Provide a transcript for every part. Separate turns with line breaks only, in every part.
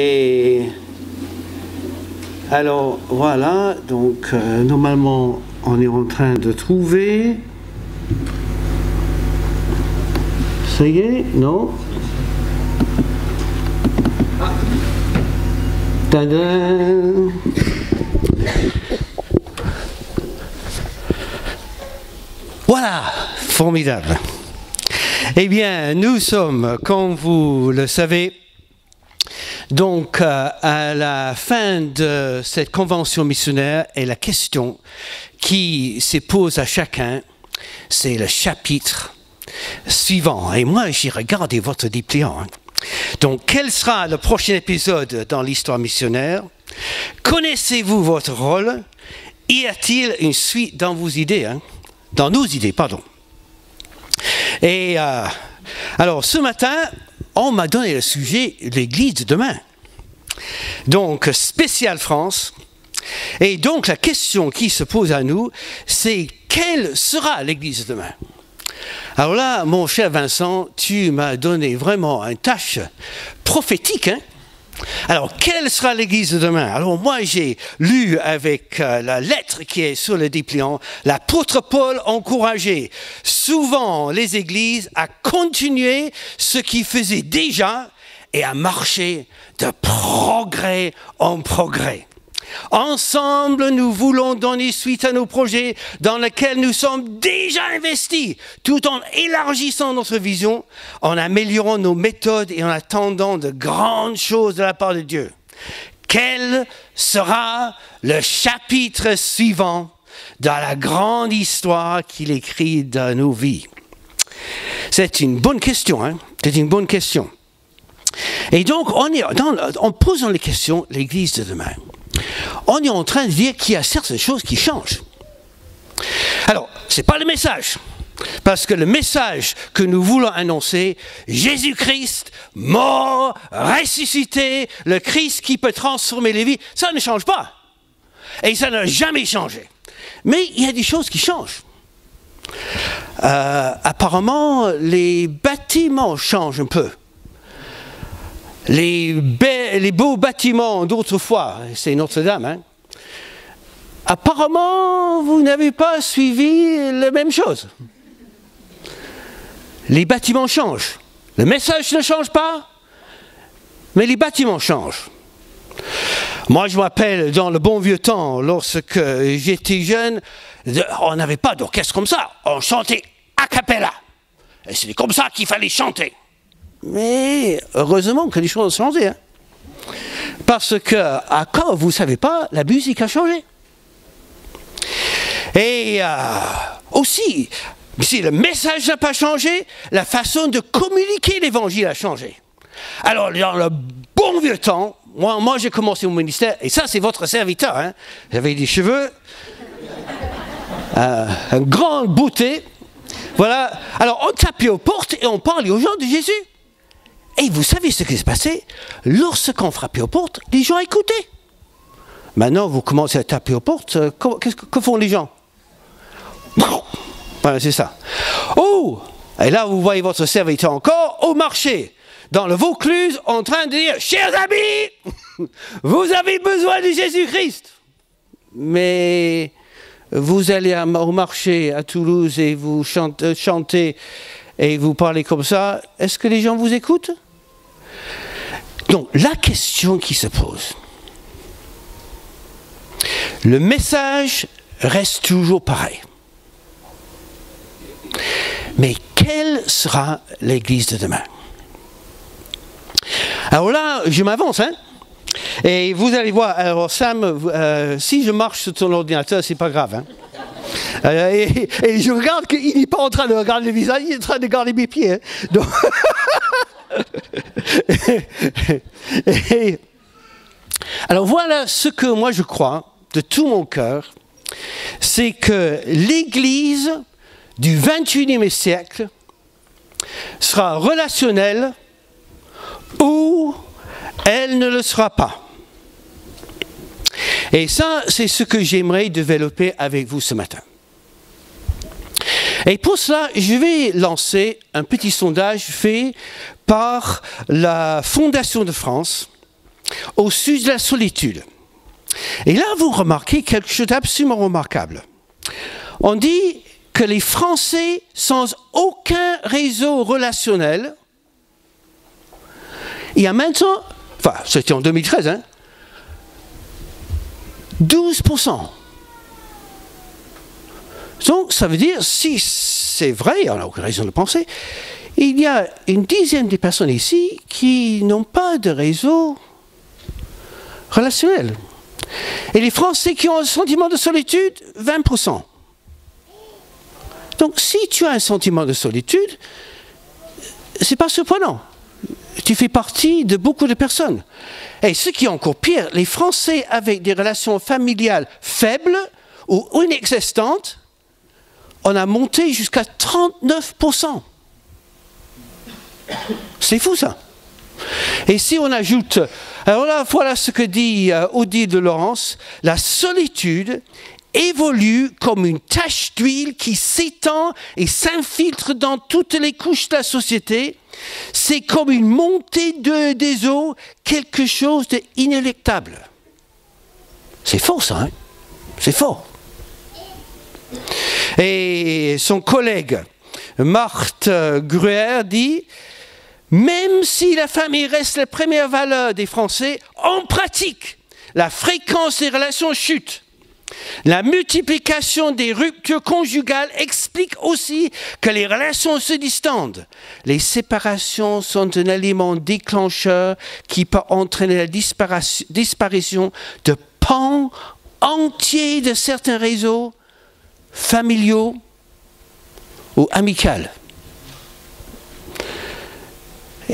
Et alors voilà, donc normalement on est en train de trouver. Ça y est, non? Tadam! Voilà, formidable. Eh bien, nous sommes, comme vous le savez, donc à la fin de cette convention missionnaire, et la question qui se pose à chacun, c'est le chapitre suivant. Et moi, j'ai regardé votre dépliant. Donc, quel sera le prochain épisode dans l'histoire missionnaire? Connaissez-vous votre rôle? Y a-t-il une suite dans vos idées, dans nos idées, pardon. Et alors, ce matin, on m'a donné le sujet « l'Église de demain ». Donc, spécial France. Et donc, la question qui se pose à nous, c'est « quelle sera l'Église de demain ?» Alors là, mon cher Vincent, tu m'as donné vraiment une tâche prophétique, Alors, quelle sera l'Église de demain? Alors, moi, j'ai lu avec la lettre qui est sur le dépliant, l'apôtre Paul encourageait souvent les églises à continuer ce qu'ils faisaient déjà et à marcher de progrès en progrès. Ensemble, nous voulons donner suite à nos projets dans lesquels nous sommes déjà investis, tout en élargissant notre vision, en améliorant nos méthodes et en attendant de grandes choses de la part de Dieu. Quel sera le chapitre suivant dans la grande histoire qu'il écrit dans nos vies? C'est une bonne question, C'est une bonne question. Et donc, en posant les questions, l'Église de demain, on est en train de dire qu'il y a certaines choses qui changent. Alors, ce n'est pas le message. Parce que le message que nous voulons annoncer, Jésus-Christ, mort, ressuscité, le Christ qui peut transformer les vies, ça ne change pas. Et ça n'a jamais changé. Mais il y a des choses qui changent. Apparemment, les bâtiments changent un peu. Les beaux bâtiments d'autrefois, c'est Notre-Dame, Apparemment, vous n'avez pas suivi la même chose. Les bâtiments changent. Le message ne change pas, mais les bâtiments changent. Moi, je me rappelle, dans le bon vieux temps, lorsque j'étais jeune, on n'avait pas d'orchestre comme ça. On chantait a cappella. Et c'était comme ça qu'il fallait chanter. Mais heureusement que les choses ont changé. Parce que, quand vous ne savez pas, la musique a changé. Et aussi, si le message n'a pas changé, la façon de communiquer l'évangile a changé. Alors, dans le bon vieux temps, moi j'ai commencé mon ministère, et ça c'est votre serviteur. J'avais des cheveux, une grande beauté. Voilà. Alors, on tapait aux portes et on parlait aux gens de Jésus. Et vous savez ce qui s'est passé? Lorsqu'on frappait aux portes, les gens écoutaient. Maintenant, vous commencez à taper aux portes, que font les gens? Voilà, c'est ça. Oh! Et là, vous voyez votre serviteur encore au marché, dans le Vaucluse, en train de dire « Chers amis, vous avez besoin de Jésus-Christ !» Mais vous allez au marché à Toulouse et vous chantez et vous parlez comme ça, est-ce que les gens vous écoutent? Donc, la question qui se pose, le message reste toujours pareil. Mais quelle sera l'Église de demain? Alors là, je m'avance, Et vous allez voir, alors Sam, si je marche sur ton ordinateur, c'est pas grave, et je regarde qu'il n'est pas en train de regarder le visage, il est en train de regarder mes pieds. Donc alors voilà ce que moi je crois, de tout mon cœur, c'est que l'Église du XXIe siècle sera relationnelle ou elle ne le sera pas. Et ça, c'est ce que j'aimerais développer avec vous ce matin. Et pour cela, je vais lancer un petit sondage fait par la Fondation de France au sud de la solitude. Et là, vous remarquez quelque chose d'absolument remarquable. On dit que les Français, sans aucun réseau relationnel, il y a maintenant, enfin, c'était en 2013, hein, 12%. Donc, ça veut dire, si c'est vrai, on n'a aucune raison de le penser, il y a une dizaine de personnes ici qui n'ont pas de réseau relationnel. Et les Français qui ont un sentiment de solitude, 20%. Donc, si tu as un sentiment de solitude, c'est pas surprenant. Tu fais partie de beaucoup de personnes. Et ce qui est encore pire, les Français avec des relations familiales faibles ou inexistantes, on a monté jusqu'à 39%. C'est fou ça. Et si on ajoute, alors là, voilà ce que dit Odile de Laurence, la solitude évolue comme une tache d'huile qui s'étend et s'infiltre dans toutes les couches de la société. C'est comme une montée des eaux, quelque chose d'inéluctable. C'est faux ça, hein? C'est faux. Et son collègue Marthe Gruer dit: même si la famille reste la première valeur des Français, en pratique, la fréquence des relations chute. La multiplication des ruptures conjugales explique aussi que les relations se distendent. Les séparations sont un élément déclencheur qui peut entraîner la disparition de pans entiers de certains réseaux familiaux ou amicaux.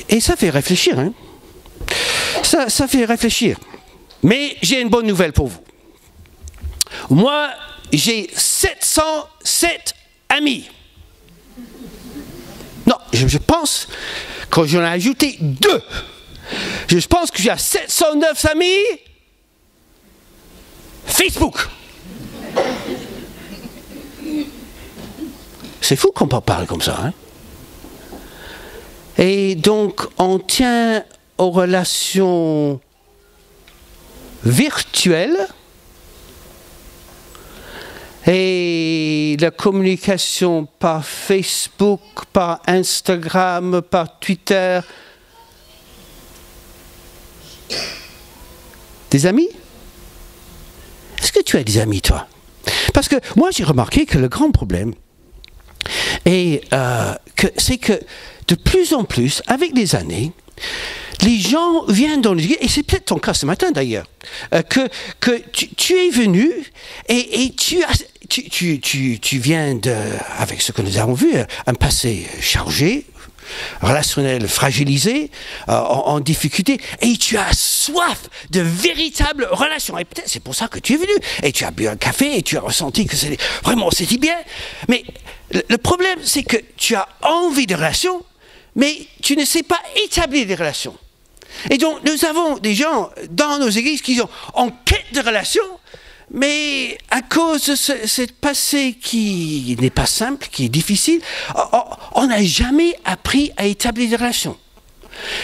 Et ça fait réfléchir, hein? Ça fait réfléchir. Mais j'ai une bonne nouvelle pour vous. Moi, j'ai 707 amis. Non, je pense que j'en ai ajouté 2. Je pense que j'ai 709 amis Facebook. C'est fou qu'on parle comme ça, hein? Et donc, on tient aux relations virtuelles et la communication par Facebook, par Instagram, par Twitter. Des amis? Est-ce que tu as des amis, toi? Parce que moi, j'ai remarqué que le grand problème c'est que de plus en plus, avec les années, les gens viennent dans l'église, et c'est peut-être ton cas ce matin d'ailleurs, que tu es venu et tu viens avec ce que nous avons vu, un passé chargé, relationnel fragilisé, en difficulté, et tu as soif de véritables relations. Et peut-être c'est pour ça que tu es venu, et tu as bu un café, et tu as ressenti que c'était bien. Mais le problème, c'est que tu as envie de relations, mais tu ne sais pas établir des relations. Et donc, nous avons des gens dans nos églises qui sont en quête de relations, mais à cause de ce passé qui n'est pas simple, qui est difficile, on n'a jamais appris à établir des relations.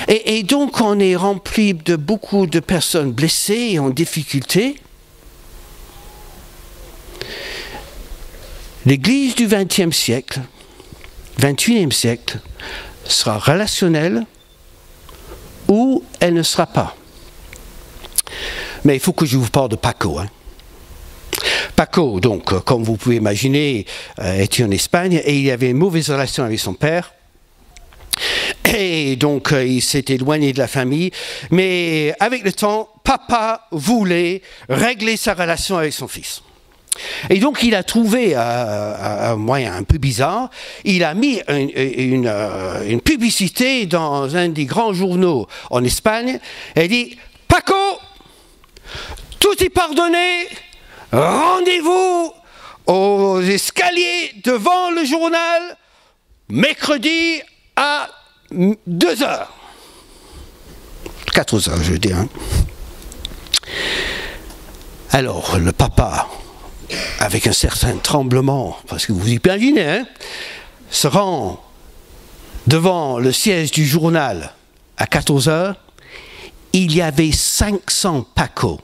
Et donc, on est rempli de beaucoup de personnes blessées et en difficulté. L'Église du XXe siècle, XXIe siècle, sera relationnelle ou elle ne sera pas. Mais il faut que je vous parle de Paco, hein. Paco, donc, comme vous pouvez imaginer, était en Espagne et il avait une mauvaise relation avec son père. Et donc, il s'est éloigné de la famille. Mais avec le temps, papa voulait régler sa relation avec son fils. Et donc, il a trouvé un moyen un peu bizarre. Il a mis une publicité dans un des grands journaux en Espagne. Et il dit: Paco, tout est pardonné. Rendez-vous aux escaliers devant le journal, mercredi à 2h. 14h, je veux dire. Hein. Alors, le papa, avec un certain tremblement, parce que vous imaginez, hein, se rend devant le siège du journal à 14h. il y avait 500 Paco.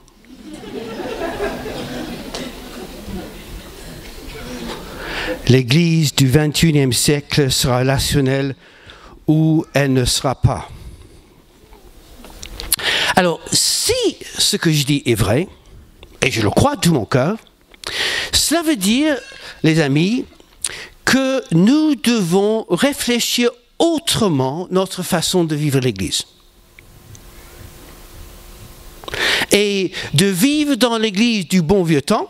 L'Église du XXIe siècle sera relationnelle ou elle ne sera pas. Alors, si ce que je dis est vrai, et je le crois de tout mon cœur, cela veut dire, les amis, que nous devons réfléchir autrement notre façon de vivre l'Église. Et de vivre dans l'Église du bon vieux temps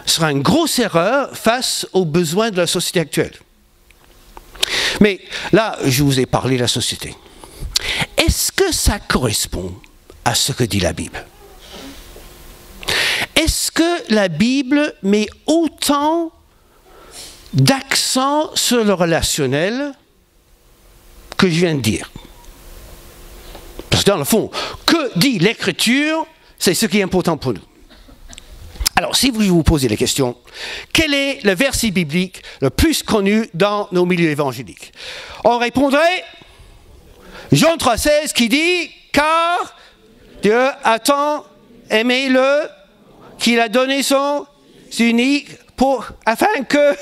sera une grosse erreur face aux besoins de la société actuelle. Mais là, je vous ai parlé de la société. Est-ce que ça correspond à ce que dit la Bible? Est-ce que la Bible met autant d'accent sur le relationnel que je viens de dire? Parce que dans le fond, que dit l'Écriture, c'est ce qui est important pour nous. Alors, si vous posez la question, quel est le verset biblique le plus connu dans nos milieux évangéliques? On répondrait Jean 3,16 qui dit « Car Dieu a tant aimé le qu'il a donné son unique afin que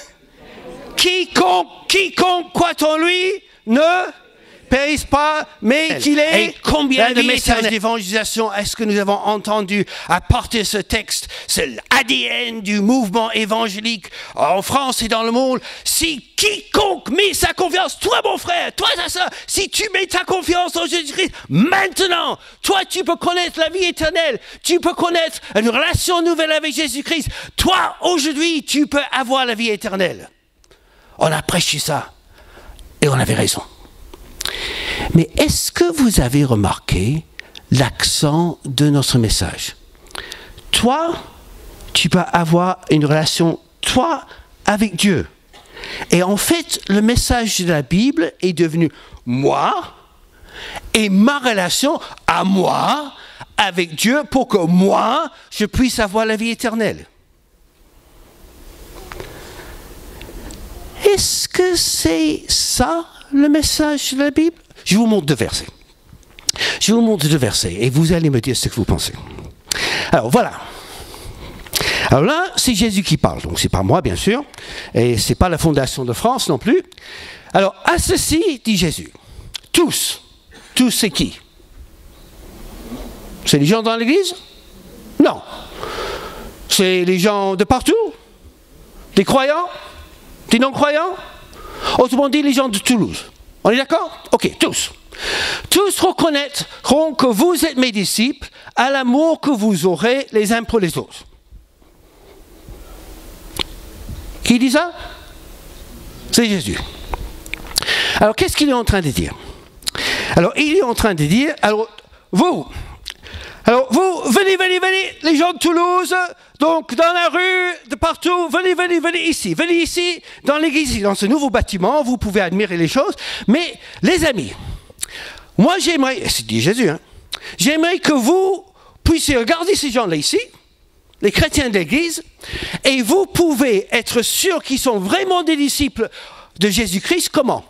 quiconque croit en lui ne périsse pas, mais qu'il ait... » Et combien de messages d'évangélisation est-ce que nous avons entendu à partir de ce texte? C'est l'ADN du mouvement évangélique en France et dans le monde. Si quiconque met sa confiance, toi mon frère, toi ta soeur, si tu mets ta confiance en Jésus-Christ, maintenant, toi tu peux connaître la vie éternelle, tu peux connaître une relation nouvelle avec Jésus-Christ. Toi, aujourd'hui, tu peux avoir la vie éternelle. On a prêché ça et on avait raison. Mais est-ce que vous avez remarqué l'accent de notre message? Toi, tu peux avoir une relation, toi, avec Dieu. Et en fait, le message de la Bible est devenu moi et ma relation à moi avec Dieu pour que moi, je puisse avoir la vie éternelle. Est-ce que c'est ça le message de la Bible? Je vous montre deux versets. Je vous montre deux versets et vous allez me dire ce que vous pensez. Alors voilà. Alors là, c'est Jésus qui parle. Donc c'est pas moi, bien sûr. Et c'est pas la Fondation de France non plus. Alors, à ceci, dit Jésus. Tous. Tous, c'est qui? C'est les gens dans l'église? Non. C'est les gens de partout? Des croyants? Des non-croyants? Autrement dit, les gens de Toulouse. On est d'accord? Ok, tous. Tous reconnaîtront que vous êtes mes disciples à l'amour que vous aurez les uns pour les autres. Qui dit ça? C'est Jésus. Alors, qu'est-ce qu'il est en train de dire? Alors, il est en train de dire, vous, venez, les gens de Toulouse, donc dans la rue, de partout, venez ici, dans l'église, dans ce nouveau bâtiment, vous pouvez admirer les choses, mais les amis, moi j'aimerais, c'est dit Jésus, j'aimerais que vous puissiez regarder ces gens-là ici, les chrétiens de l'église, et vous pouvez être sûrs qu'ils sont vraiment des disciples de Jésus-Christ, comment?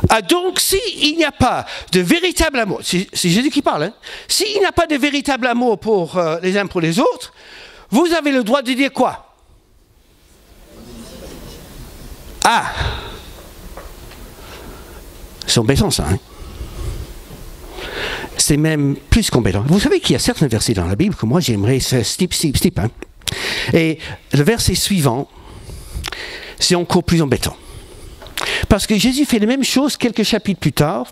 Ah, donc, s'il n'y a pas de véritable amour, c'est Jésus qui parle, s'il n'y a pas de véritable amour pour les uns pour les autres, vous avez le droit de dire quoi? Ah, c'est embêtant ça, C'est même plus qu'embêtant. Vous savez qu'il y a certains versets dans la Bible que moi j'aimerais snip. Et le verset suivant, c'est encore plus embêtant. Parce que Jésus fait la même chose quelques chapitres plus tard.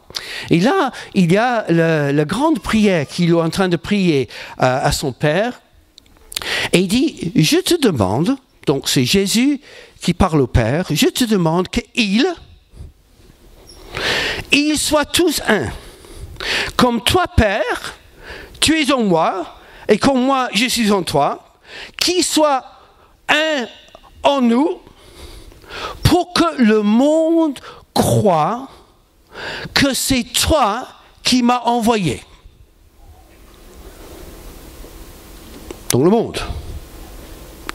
Et là, il y a la grande prière qu'il est en train de prier à son Père. Et il dit, je te demande, donc c'est Jésus qui parle au Père, je te demande qu'ils soient tous un. Comme toi, Père, tu es en moi, et comme moi, je suis en toi, qu'ils soient un en nous, pour que le monde croie que c'est toi qui m'as envoyé. Donc le monde.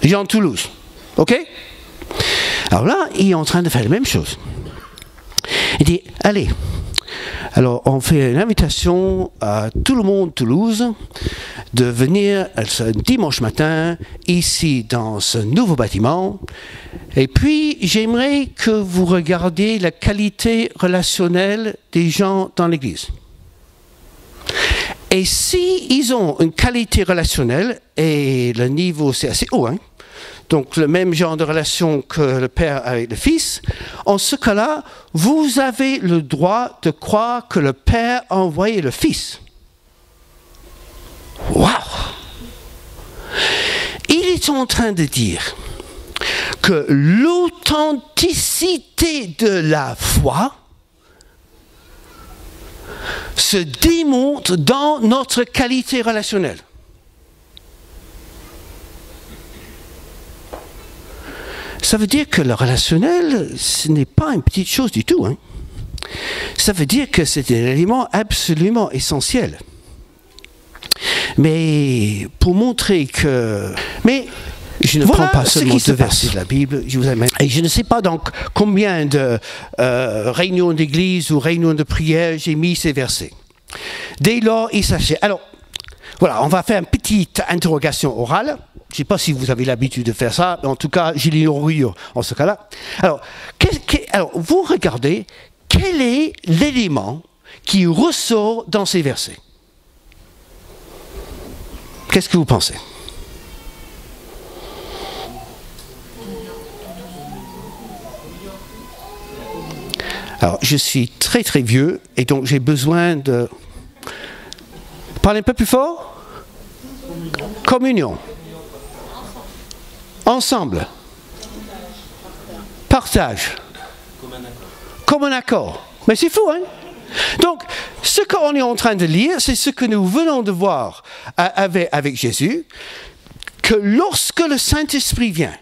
Les gens de Toulouse. Ok? Alors là, il est en train de faire la même chose. Il dit, allez, alors on fait une invitation à tout le monde de Toulouse de venir ce dimanche matin ici dans ce nouveau bâtiment. Et puis j'aimerais que vous regardiez la qualité relationnelle des gens dans l'église. Et si ils ont une qualité relationnelle, et le niveau c'est assez haut, hein, donc le même genre de relation que le père avec le fils, en ce cas-là, vous avez le droit de croire que le père a envoyé le fils. Waouh! Il est en train de dire que l'authenticité de la foi se démontre dans notre qualité relationnelle. Ça veut dire que le relationnel, ce n'est pas une petite chose du tout, hein. Ça veut dire que c'est un élément absolument essentiel. Mais pour montrer que... Mais je ne prends pas seulement deux versets de la Bible, je vous amène. Et je ne sais pas donc combien de réunions d'église ou réunions de prière j'ai mis ces versets. Dès lors, il s'achève. Alors, voilà, on va faire une petite interrogation orale. Je ne sais pas si vous avez l'habitude de faire ça, mais en tout cas, j'ai l'ignorie en ce cas-là. Alors, vous regardez, quel est l'élément qui ressort dans ces versets? Qu'est-ce que vous pensez? Alors, je suis très très vieux et donc j'ai besoin de... Parlez un peu plus fort. Communion. Ensemble. Partage. Comme un accord. Mais c'est fou, hein? Donc, ce qu'on est en train de lire, c'est ce que nous venons de voir avec Jésus, que lorsque le Saint-Esprit vient,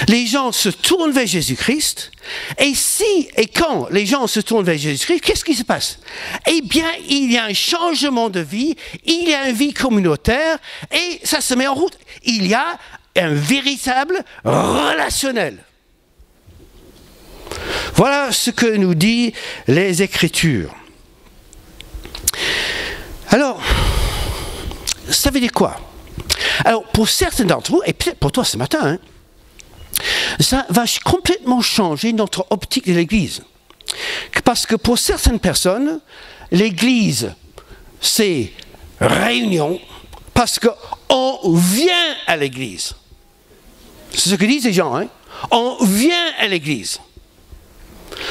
les gens se tournent vers Jésus-Christ, et si et quand les gens se tournent vers Jésus-Christ, qu'est-ce qui se passe? Eh bien, il y a un changement de vie, il y a une vie communautaire, et ça se met en route. Il y a un véritable relationnel. Voilà ce que nous disent les Écritures. Alors, ça veut dire quoi? Alors, pour certains d'entre vous, et peut-être pour toi ce matin, hein, ça va complètement changer notre optique de l'Église. Parce que pour certaines personnes, l'Église, c'est réunion, parce qu'on vient à l'Église. C'est ce que disent les gens, hein? On vient à l'Église.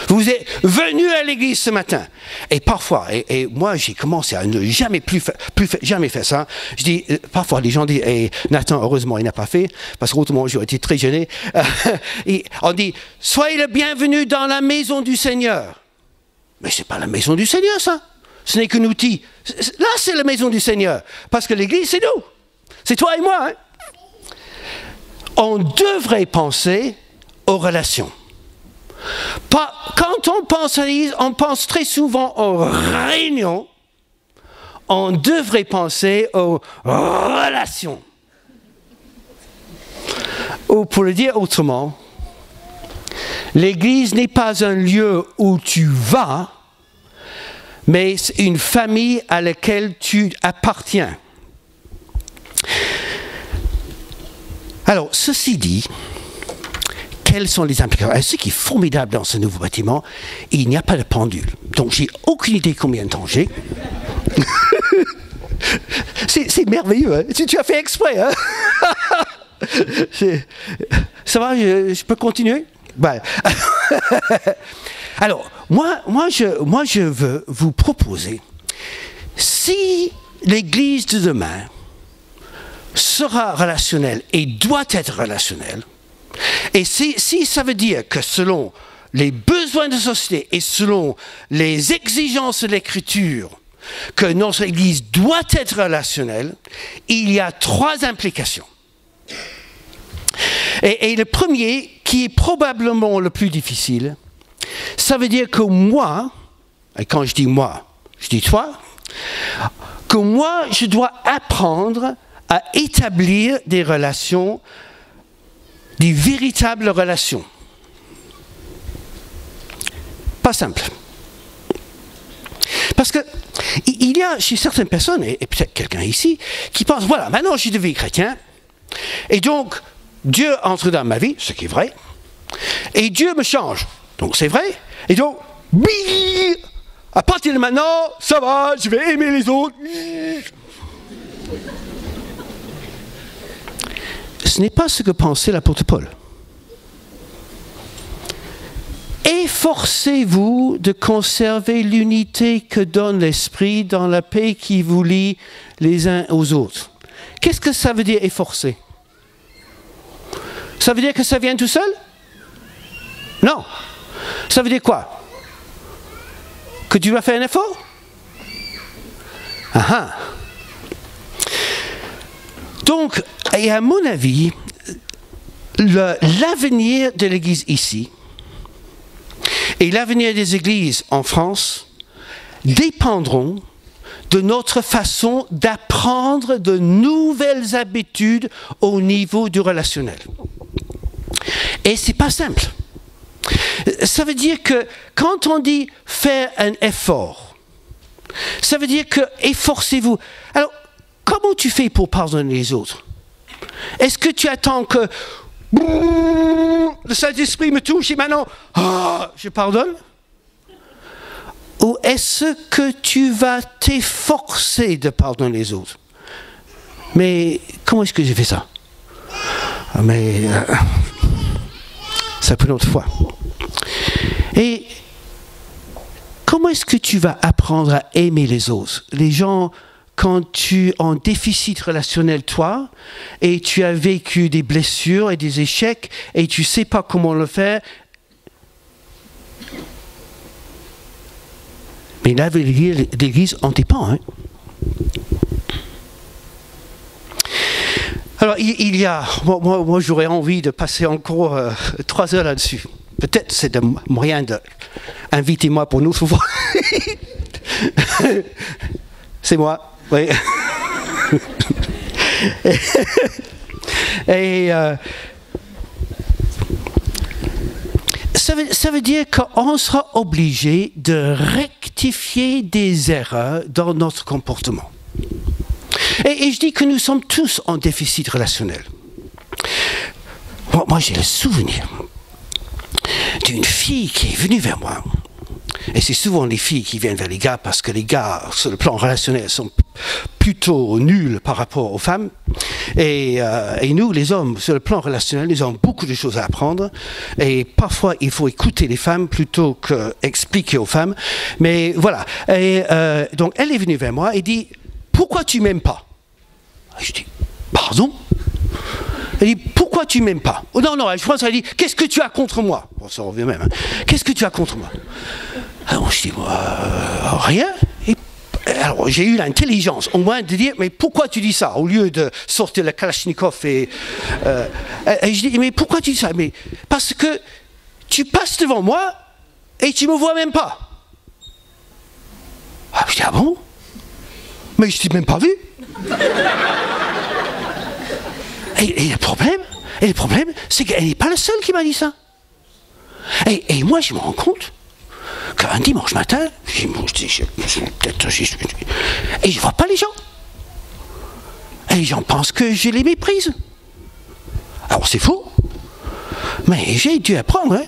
Vous êtes venu à l'église ce matin. Et parfois, et moi j'ai commencé à ne jamais jamais faire ça. Je dis, parfois les gens disent, et Nathan heureusement il n'a pas fait, parce qu'autrement j'aurais été très gêné. On dit, soyez le bienvenu dans la maison du Seigneur. Mais c'est pas la maison du Seigneur ça. Ce n'est qu'un outil. Là c'est la maison du Seigneur. Parce que l'église c'est nous. C'est toi et moi. Hein? On devrait penser aux relations. Quand on pense à l'Église, on pense très souvent aux réunions. On devrait penser aux relations. Ou pour le dire autrement, l'Église n'est pas un lieu où tu vas, mais c'est une famille à laquelle tu appartiens. Alors, ceci dit, quelles sont les implications? Ce qui est formidable dans ce nouveau bâtiment, il n'y a pas de pendule. Donc, j'ai aucune idée combien de temps j'ai. C'est merveilleux, hein? Tu as fait exprès, hein? Ça va, je peux continuer? Ouais. Alors, moi, je veux vous proposer, si l'Église de demain sera relationnelle et doit être relationnelle, et si ça veut dire que selon les besoins de société et selon les exigences de l'Écriture, que notre Église doit être relationnelle, il y a 3 implications. Et le premier, qui est probablement le plus difficile, ça veut dire que moi, et quand je dis moi, je dis toi, que moi, je dois apprendre à établir des relations, des véritables relations. pas simple. Parce que il y a chez certaines personnes, et peut-être quelqu'un ici, qui pense, voilà, maintenant je suis devenu chrétien, et donc Dieu entre dans ma vie, ce qui est vrai, et Dieu me change, donc c'est vrai, et donc, à partir de maintenant, ça va, je vais aimer les autres. Ce n'est pas ce que pensait l'apôtre Paul. Efforcez-vous de conserver l'unité que donne l'Esprit dans la paix qui vous lie les uns aux autres. Qu'est-ce que ça veut dire efforcer? Ça veut dire que ça vient tout seul? Non. Ça veut dire quoi? Que tu vas faire un effort? Ah ah. Donc, et à mon avis, l'avenir de l'Église ici et l'avenir des églises en France dépendront de notre façon d'apprendre de nouvelles habitudes au niveau du relationnel. Et c'est pas simple. Ça veut dire que quand on dit faire un effort, ça veut dire que efforcez-vous. Alors, comment tu fais pour pardonner les autres? Est-ce que tu attends que le Saint-Esprit me touche et maintenant, je pardonne? Ou est-ce que tu vas t'efforcer de pardonner les autres? Mais comment est-ce que j'ai fait ça? Mais ça peut une autre fois. Et comment est-ce que tu vas apprendre à aimer les autres? Les gens, quand tu es en déficit relationnel, toi, et tu as vécu des blessures et des échecs, et tu ne sais pas comment le faire, mais là, l'Église en dépend. Hein. Alors, il y a... Moi j'aurais envie de passer encore 3 heures là-dessus. Peut-être c'est un moyen de... Invitez-moi pour nous souvent. C'est moi, oui. Et ça veut dire qu'on sera obligé de rectifier des erreurs dans notre comportement. Et je dis que nous sommes tous en déficit relationnel. Moi j'ai le souvenir d'une fille qui est venue vers moi. Et c'est souvent les filles qui viennent vers les gars parce que les gars, sur le plan relationnel, sont plutôt nuls par rapport aux femmes. Et nous, les hommes, sur le plan relationnel, nous avons beaucoup de choses à apprendre. Et parfois, il faut écouter les femmes plutôt qu'expliquer aux femmes. Mais voilà. Et donc, elle est venue vers moi et dit, pourquoi tu m'aimes pas? Et je dis, pardon? Elle dit, pourquoi tu m'aimes pas? Oh non, je pense qu'elle dit, qu'est-ce que tu as contre moi? Bon, ça revient même. Hein. Qu'est-ce que tu as contre moi? Alors je dis, rien. Et, alors j'ai eu l'intelligence au moins de dire, mais pourquoi tu dis ça? Au lieu de sortir le Kalachnikov et je dis, mais pourquoi tu dis ça? Mais parce que tu passes devant moi et tu me vois même pas. Ah, je dis, ah bon? Mais je t'ai même pas vu. Et le problème, c'est qu'elle n'est pas la seule qui m'a dit ça. Et moi, je me rends compte qu'un dimanche matin, et je ne vois pas les gens. Et les gens pensent que je les méprise. Alors c'est faux. Mais j'ai dû apprendre. Hein.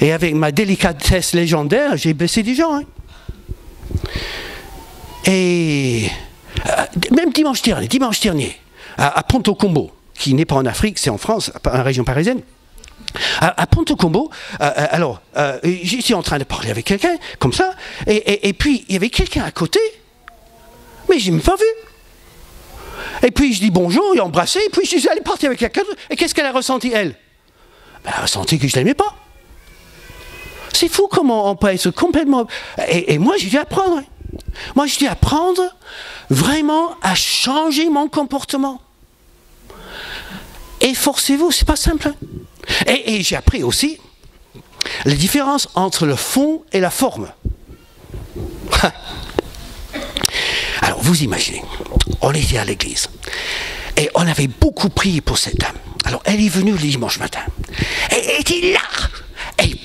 Et avec ma délicatesse légendaire, j'ai blessé des gens. Hein. Et même dimanche dernier, à Ponto Combo, qui n'est pas en Afrique, c'est en France, en région parisienne. À Ponto Combo, j'étais en train de parler avec quelqu'un, comme ça, et puis il y avait quelqu'un à côté, mais je ne l'ai pas vu. Et puis je dis bonjour, et embrassé, et puis je suis allé partir avec quelqu'un, et qu'est-ce qu'elle a ressenti, elle? Elle a ressenti que je ne l'aimais pas. C'est fou comment on peut être complètement... Et moi, j'ai dû apprendre. Moi, j'ai dû apprendre vraiment à changer mon comportement. Efforcez-vous, c'est pas simple. Et j'ai appris aussi la différence entre le fond et la forme. Alors, vous imaginez, on était à l'église et on avait beaucoup prié pour cette dame. Alors, elle est venue le dimanche matin. Et elle était là. Et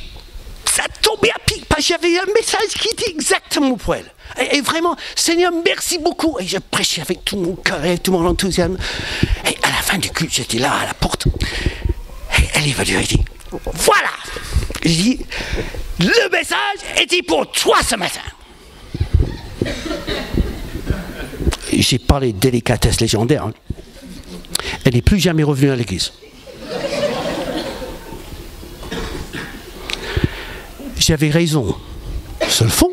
sa tombé à pic, parce que j'avais un message qui était exactement pour elle. Et vraiment, Seigneur, merci beaucoup. Et je prêchais avec tout mon cœur et tout mon enthousiasme. Et à la fin du culte, j'étais là à la porte. Et elle est venue et dit, voilà. Je dis, le message était pour toi ce matin. J'ai parlé de délicatesse légendaire. Hein. Elle n'est plus jamais revenue à l'église. J'avais raison, sur le fond,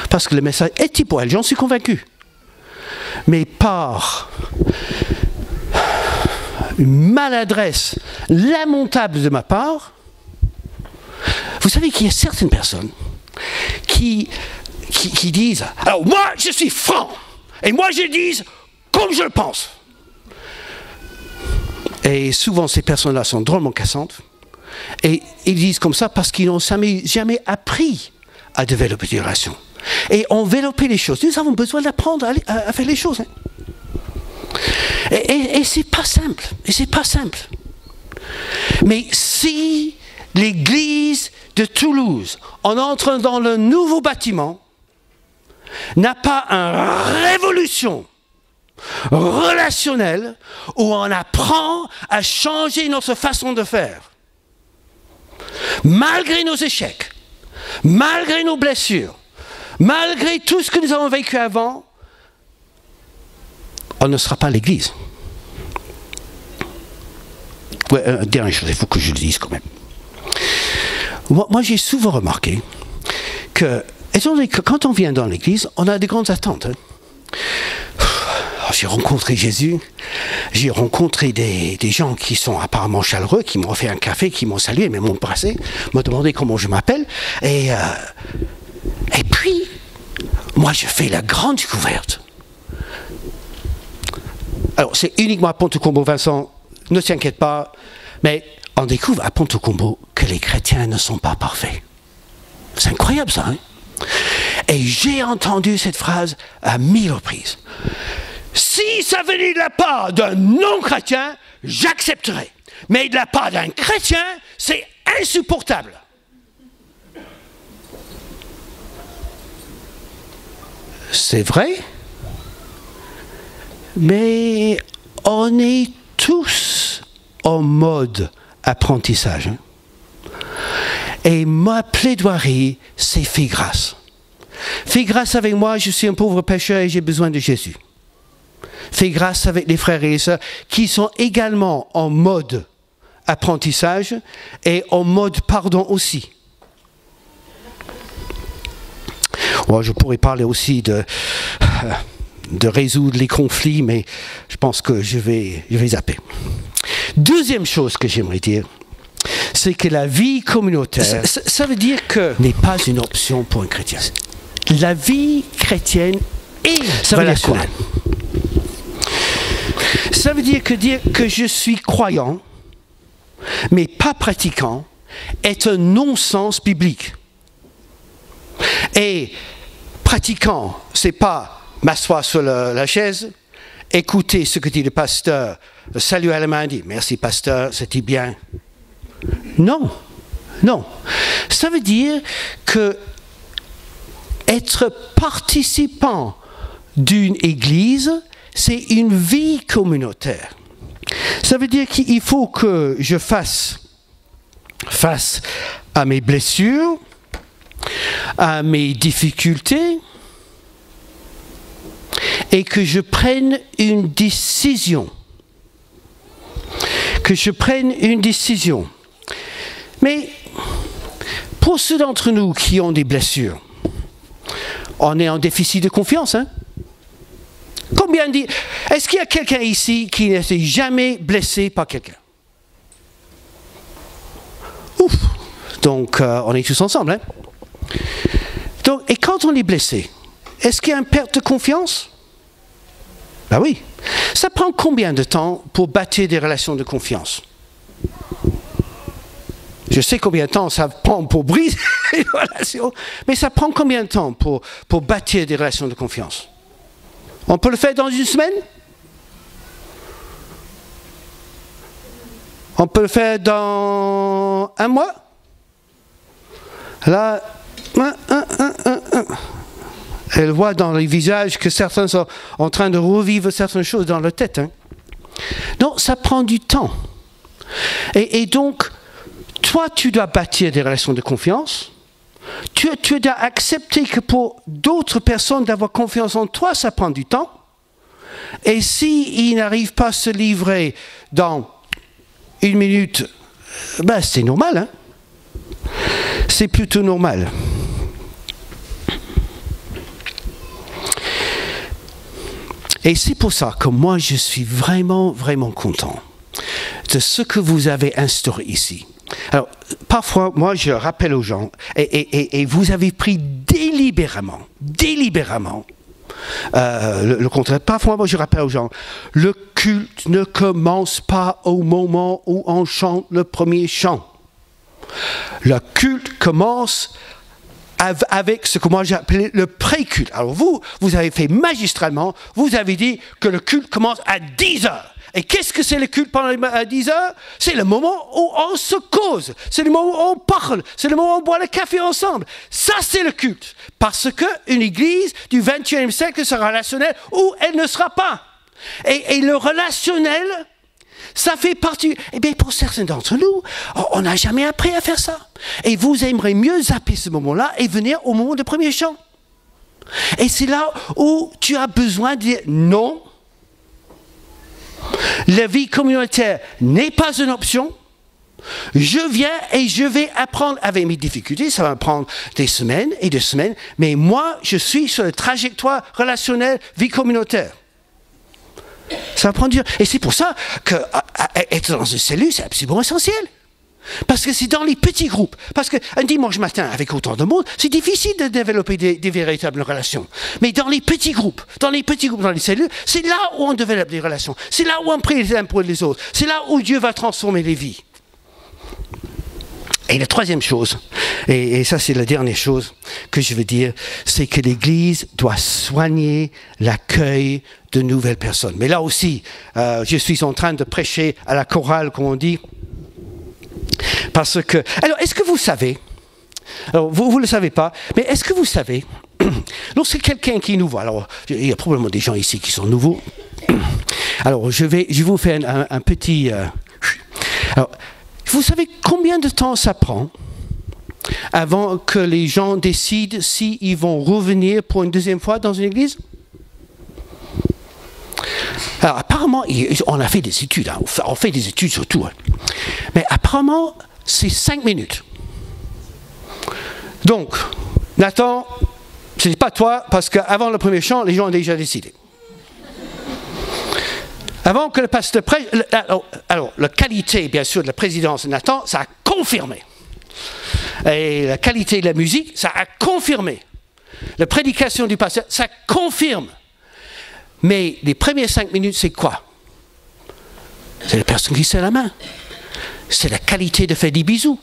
parce que le message était pour elle, j'en suis convaincu. Mais par une maladresse lamentable de ma part, vous savez qu'il y a certaines personnes qui disent « Alors moi, je suis franc, et moi je dis comme je le pense ». Et souvent, ces personnes-là sont drôlement cassantes. Et ils disent comme ça parce qu'ils n'ont jamais appris à développer des relations. Et envelopper les choses. Nous avons besoin d'apprendre à faire les choses. Hein. Et c'est pas simple. Et c'est pas simple. Mais si l'église de Toulouse, en entrant dans le nouveau bâtiment, n'a pas une révolution relationnelle où on apprend à changer notre façon de faire, malgré nos échecs, malgré nos blessures, malgré tout ce que nous avons vécu avant, on ne sera pas l'église. Ouais, dernière chose, il faut que je le dise quand même. Moi j'ai souvent remarqué que, quand on vient dans l'église, on a des grandes attentes. Hein. J'ai rencontré Jésus, j'ai rencontré des gens qui sont apparemment chaleureux, qui m'ont fait un café, qui m'ont salué, mais m'ont embrassé, m'ont demandé comment je m'appelle. Et puis, moi je fais la grande découverte. Alors c'est uniquement à Ponte-Combo, Vincent, ne t'inquiète pas, mais on découvre à Ponte-Combo que les chrétiens ne sont pas parfaits. C'est incroyable ça, hein? Et j'ai entendu cette phrase à 1000 reprises. Si ça venait de la part d'un non-chrétien, j'accepterais. Mais de la part d'un chrétien, c'est insupportable. C'est vrai, mais on est tous en mode apprentissage. Hein? Et ma plaidoirie, c'est fais grâce. Fais grâce avec moi, je suis un pauvre pécheur et j'ai besoin de Jésus. Fais grâce avec les frères et les sœurs qui sont également en mode apprentissage et en mode pardon aussi. Bon, je pourrais parler aussi de résoudre les conflits, mais je pense que je vais zapper. Deuxième chose que j'aimerais dire, c'est que la vie communautaire, ça veut dire que n'est pas une option pour un chrétien. La vie chrétienne est relationnelle. Ça veut dire que je suis croyant, mais pas pratiquant, est un non-sens biblique. Et pratiquant, c'est pas m'asseoir sur la chaise, écouter ce que dit le pasteur, saluer à la main, dire merci pasteur, c'était bien. Non, non. Ça veut dire que être participant d'une église, c'est une vie communautaire. Ça veut dire qu'il faut que je fasse face à mes blessures, à mes difficultés, et que je prenne une décision. Que je prenne une décision. Mais pour ceux d'entre nous qui ont des blessures, on est en déficit de confiance, hein? Combien dit... Est-ce qu'il y a quelqu'un ici qui ne s'est jamais blessé par quelqu'un? Ouf! Donc, on est tous ensemble, hein? Donc, et quand on est blessé, est-ce qu'il y a une perte de confiance? Ben oui. Ça prend combien de temps pour bâtir des relations de confiance? Je sais combien de temps ça prend pour briser les relations, mais ça prend combien de temps pour bâtir des relations de confiance? On peut le faire dans une semaine? On peut le faire dans un mois? Là, elle voit dans les visages que certains sont en train de revivre certaines choses dans leur tête. Hein. Donc, ça prend du temps. Et donc, toi, tu dois bâtir des relations de confiance. Tu dois accepter que pour d'autres personnes, d'avoir confiance en toi, ça prend du temps. Et s'ils n'arrivent pas à se livrer dans 1 minute, ben c'est normal. Hein? C'est plutôt normal. Et c'est pour ça que moi, je suis vraiment, vraiment content de ce que vous avez instauré ici. Alors, parfois, moi, je rappelle aux gens, et vous avez pris délibérément, le contraire. Parfois, moi, je rappelle aux gens, le culte ne commence pas au moment où on chante le premier chant. Le culte commence avec ce que moi j'ai appelé le pré-culte. Alors vous avez fait magistralement, vous avez dit que le culte commence à 10 heures. Et qu'est-ce que c'est le culte pendant 10 heures? C'est le moment où on se cause, c'est le moment où on parle, c'est le moment où on boit le café ensemble. Ça, c'est le culte. Parce qu'une église du 21e siècle sera relationnelle ou elle ne sera pas. Et le relationnel, ça fait partie. Eh bien, pour certains d'entre nous, on n'a jamais appris à faire ça. Et vous aimeriez mieux zapper ce moment-là et venir au moment du premier chant. Et c'est là où tu as besoin de dire non. La vie communautaire n'est pas une option. Je viens et je vais apprendre avec mes difficultés. Ça va me prendre des semaines et des semaines. Mais moi, je suis sur la trajectoire relationnelle, vie communautaire. Ça va prendre du temps. Et c'est pour ça qu'être dans une cellule, c'est absolument essentiel. Parce que c'est dans les petits groupes. Parce qu'un dimanche matin, avec autant de monde, c'est difficile de développer des véritables relations. Mais dans les petits groupes, dans les cellules, c'est là où on développe des relations. C'est là où on prie les uns pour les autres. C'est là où Dieu va transformer les vies. Et la troisième chose, et ça c'est la dernière chose que je veux dire, c'est que l'Église doit soigner l'accueil de nouvelles personnes. Mais là aussi, je suis en train de prêcher à la chorale, comme on dit, parce que... Alors, est-ce que vous savez, alors vous ne le savez pas, mais est-ce que vous savez, lorsque quelqu'un qui est nouveau, alors il y a probablement des gens ici qui sont nouveaux, alors je vais vous faire un petit... alors, vous savez combien de temps ça prend avant que les gens décident s'ils vont revenir pour une deuxième fois dans une église? Alors apparemment, on a fait des études, hein, on fait des études sur tout, hein. Mais apparemment, c'est 5 minutes. Donc, Nathan, ce n'est pas toi, parce qu'avant le premier chant, les gens ont déjà décidé. Avant que le pasteur prêche, alors la qualité, bien sûr, de la présidence de Nathan, ça a confirmé. Et la qualité de la musique, ça a confirmé. La prédication du pasteur, ça confirme. Mais les premières 5 minutes, c'est quoi? C'est la personne qui serre la main. C'est la qualité de faire des bisous.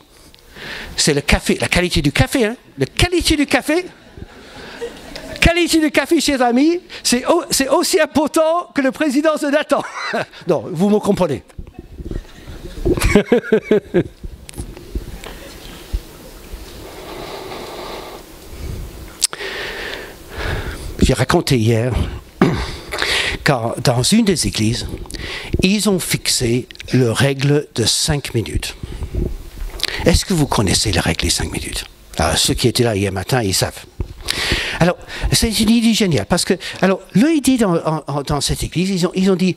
C'est le café, la qualité du café. Hein? La qualité du café. Qualité du café, chers amis, c'est aussi important que le président de Nathan. Non, vous me comprenez. J'ai raconté hier, car dans une des églises, ils ont fixé la règle de 5 minutes. Est-ce que vous connaissez la règle des 5 minutes? Alors, ceux qui étaient là hier matin, ils savent. Alors, c'est une idée géniale, parce que, alors, l'idée dans cette église, ils ont dit,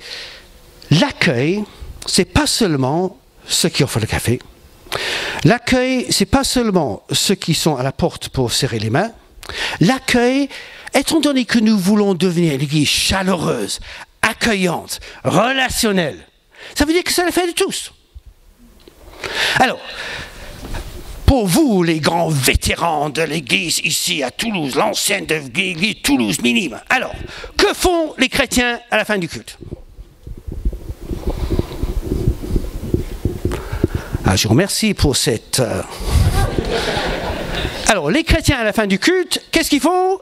l'accueil, c'est pas seulement ceux qui offrent le café. L'accueil, c'est pas seulement ceux qui sont à la porte pour serrer les mains. L'accueil, étant donné que nous voulons devenir une église chaleureuse, accueillante, relationnelle, ça veut dire que c'est l'affaire de tous. Alors, pour vous, les grands vétérans de l'église ici à Toulouse, l'ancienne de l'église Toulouse minime, alors, que font les chrétiens à la fin du culte? Ah, je vous remercie pour cette... Alors, les chrétiens à la fin du culte, qu'est-ce qu'ils font?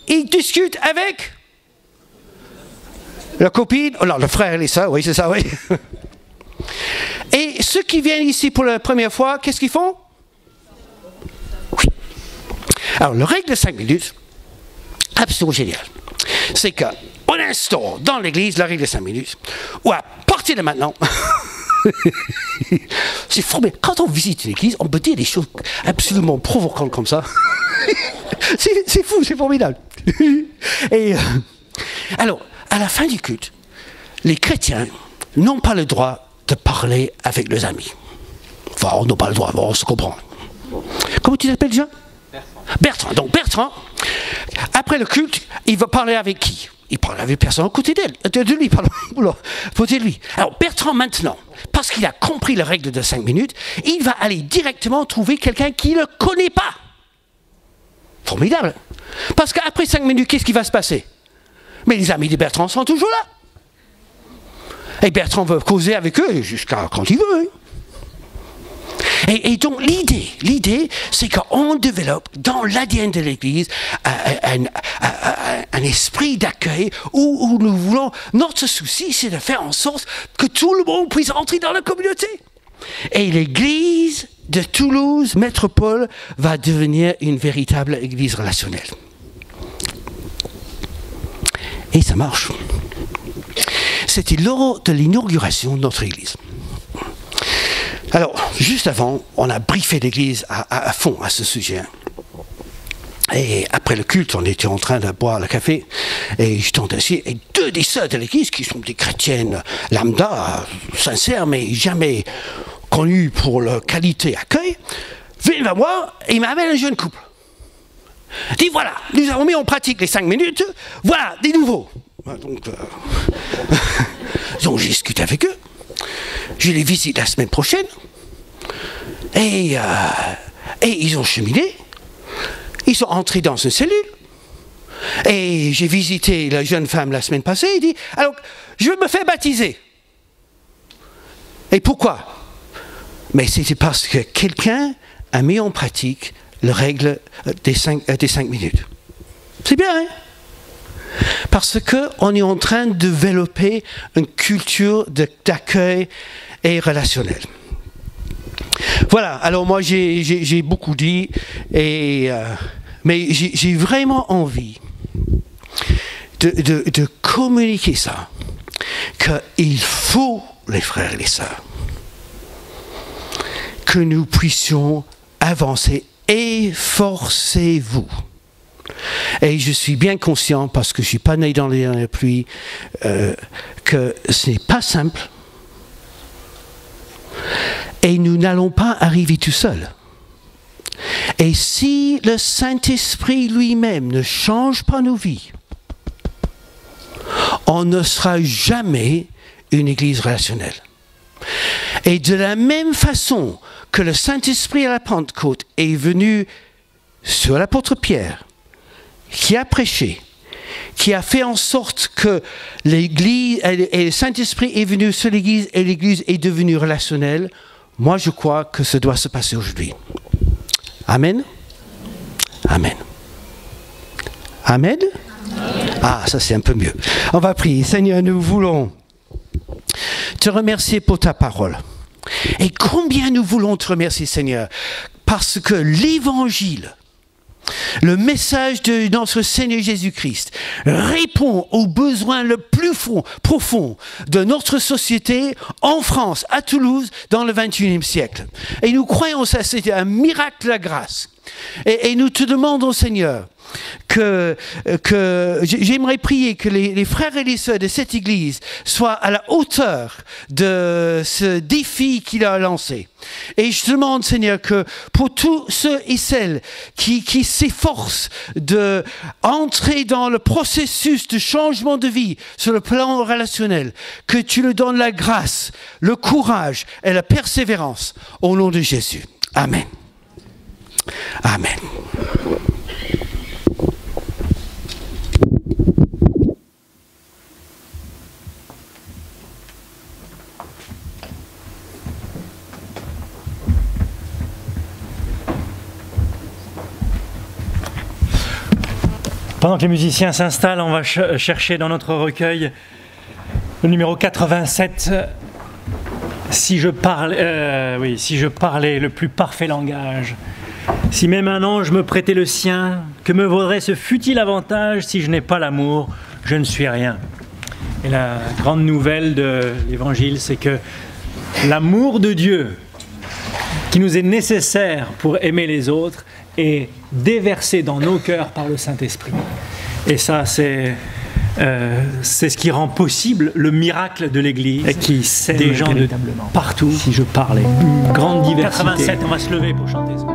Ils discutent avec la copine, alors le frère et les sœurs, oui, c'est ça, oui. Et ceux qui viennent ici pour la première fois, qu'est-ce qu'ils font? Oui, Alors, la règle de 5 minutes, absolument génial, c'est qu'on instaure dans l'église la règle de 5 minutes, où à partir de maintenant, c'est formidable. Quand on visite une église, on peut dire des choses absolument provocantes comme ça. C'est fou, c'est formidable. Et alors, à la fin du culte, les chrétiens n'ont pas le droit de parler avec leurs amis. Enfin, on n'a pas le droit, on se comprend. Comment tu t'appelles déjà? Bertrand. Donc Bertrand, après le culte, il va parler avec qui? Il parle avec personne à côté de lui, pardon. À côté de lui. Alors Bertrand maintenant, parce qu'il a compris la règle de 5 minutes, il va aller directement trouver quelqu'un qui ne le connaît pas. Formidable. Parce qu'après 5 minutes, qu'est-ce qui va se passer? Mais les amis de Bertrand sont toujours là. Et Bertrand veut causer avec eux jusqu'à quand il veut. Hein. Et donc l'idée, c'est qu'on développe dans l'ADN de l'Église un esprit d'accueil où nous voulons, notre souci, c'est de faire en sorte que tout le monde puisse entrer dans la communauté. Et l'Église de Toulouse Métropole va devenir une véritable Église relationnelle. Et ça marche. C'était lors de l'inauguration de notre Église. Alors, juste avant, on a briefé l'Église à fond à ce sujet. Et après le culte, on était en train de boire le café, et je t'entends assis, et 2 des sœurs de l'Église, qui sont des chrétiennes lambda, sincères, mais jamais connues pour leur qualité d'accueil, viennent vers moi et ils m'amènent un jeune couple. Dis voilà, nous avons mis en pratique les 5 minutes, voilà, des nouveaux. Donc j'ai discuté avec eux. Je les visite la semaine prochaine. Et ils ont cheminé. Ils sont entrés dans une cellule. Et j'ai visité la jeune femme la semaine passée. Il dit, alors, je me fais baptiser. Et pourquoi? Mais c'était parce que quelqu'un a mis en pratique la règle des 5 minutes. C'est bien, hein? Parce qu'on est en train de développer une culture d'accueil et relationnel. Voilà, alors moi j'ai beaucoup dit, mais j'ai vraiment envie de communiquer ça, qu'il faut, les frères et les sœurs, que nous puissions avancer. Efforcez-vous. Et je suis bien conscient, parce que je ne suis pas né dans la pluie, que ce n'est pas simple. Et nous n'allons pas arriver tout seuls. Et si le Saint-Esprit lui-même ne change pas nos vies, on ne sera jamais une église relationnelle. Et de la même façon que le Saint-Esprit à la Pentecôte est venu sur l'apôtre Pierre, qui a prêché, qui a fait en sorte que l'Église et le Saint-Esprit est venu sur l'Église et l'Église est devenue relationnelle, moi je crois que ça doit se passer aujourd'hui. Amen. Amen. Amen. Ah, ça c'est un peu mieux. On va prier. Seigneur, nous voulons te remercier pour ta parole. Et combien nous voulons te remercier, Seigneur, parce que l'Évangile, le message de notre Seigneur Jésus-Christ répond aux besoins le plus profond de notre société en France, à Toulouse, dans le XXIe siècle. Et nous croyons que c'est un miracle de la grâce. Et nous te demandons, Seigneur, que j'aimerais prier que les frères et les sœurs de cette Église soient à la hauteur de ce défi qu'il a lancé. Et je te demande, Seigneur, que pour tous ceux et celles qui s'efforcent d'entrer dans le processus de changement de vie sur le plan relationnel, que tu leur donnes la grâce, le courage et la persévérance au nom de Jésus. Amen. Amen.
Pendant que les musiciens s'installent, on va chercher dans notre recueil le numéro 87. Si je parlais le plus parfait langage, Si même un ange me prêtait le sien, que me vaudrait ce futile avantage si je n'ai pas l'amour, je ne suis rien. Et la grande nouvelle de l'Évangile, c'est que l'amour de Dieu, qui nous est nécessaire pour aimer les autres, est déversé dans nos cœurs par le Saint-Esprit. Et ça, c'est ce qui rend possible le miracle de l'Église, qui sème des gens de partout. Si je parlais, une grande diversité. 87, on va se lever pour chanter ça.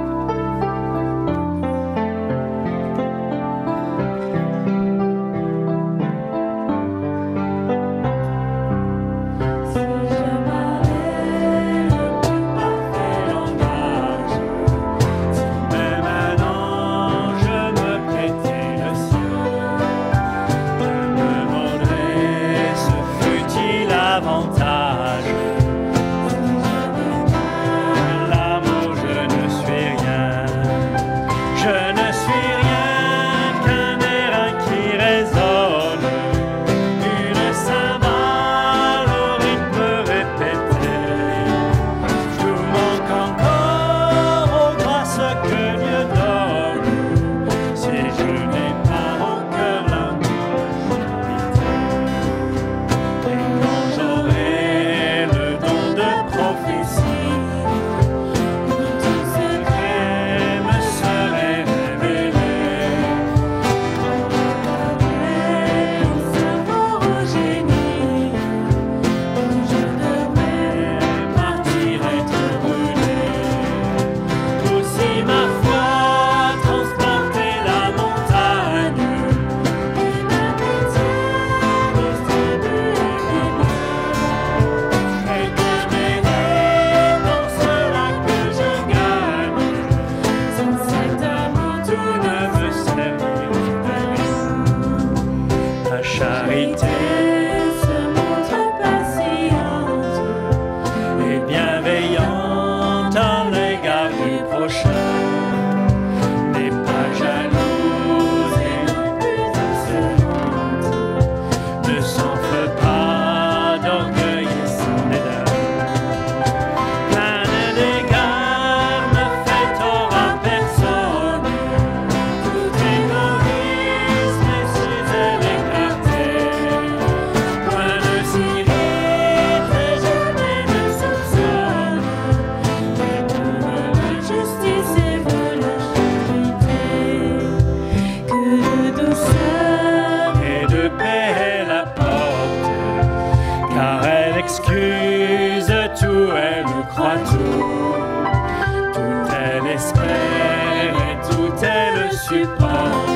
excuse tout, elle croit tout, tout elle espère et tout elle supporte.